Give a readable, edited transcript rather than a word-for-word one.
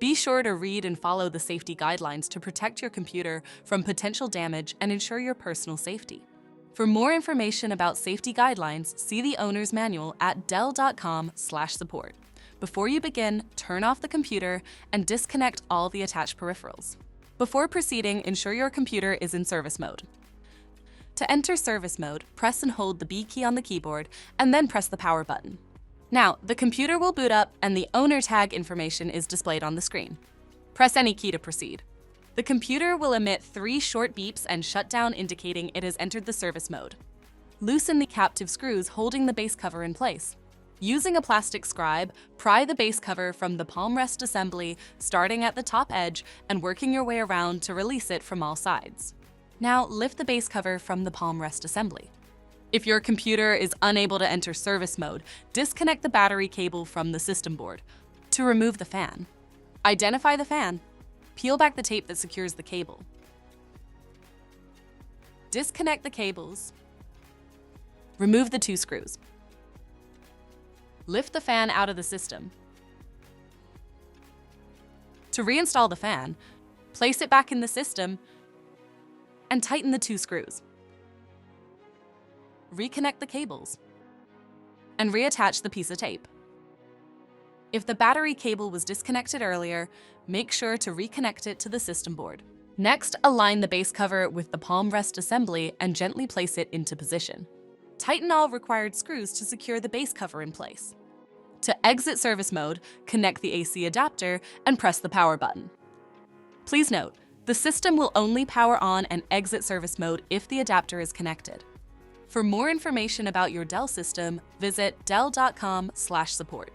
Be sure to read and follow the safety guidelines to protect your computer from potential damage and ensure your personal safety. For more information about safety guidelines, see the owner's manual at dell.com/support. Before you begin, turn off the computer and disconnect all the attached peripherals. Before proceeding, ensure your computer is in service mode. To enter service mode, press and hold the B key on the keyboard and then press the power button. Now, the computer will boot up and the owner tag information is displayed on the screen. Press any key to proceed. The computer will emit 3 short beeps and shut down, indicating it has entered the service mode. Loosen the captive screws holding the base cover in place. Using a plastic scribe, pry the base cover from the palm rest assembly, starting at the top edge and working your way around to release it from all sides. Now, lift the base cover from the palm rest assembly. If your computer is unable to enter service mode, disconnect the battery cable from the system board. To remove the fan, identify the fan. Peel back the tape that secures the cable. Disconnect the cables. Remove the 2 screws. Lift the fan out of the system. To reinstall the fan, place it back in the system and tighten the 2 screws. Reconnect the cables and reattach the piece of tape. If the battery cable was disconnected earlier, make sure to reconnect it to the system board. Next, align the base cover with the palm rest assembly and gently place it into position. Tighten all required screws to secure the base cover in place. To exit service mode, connect the AC adapter and press the power button. Please note, the system will only power on and exit service mode if the adapter is connected. For more information about your Dell system, visit dell.com/support.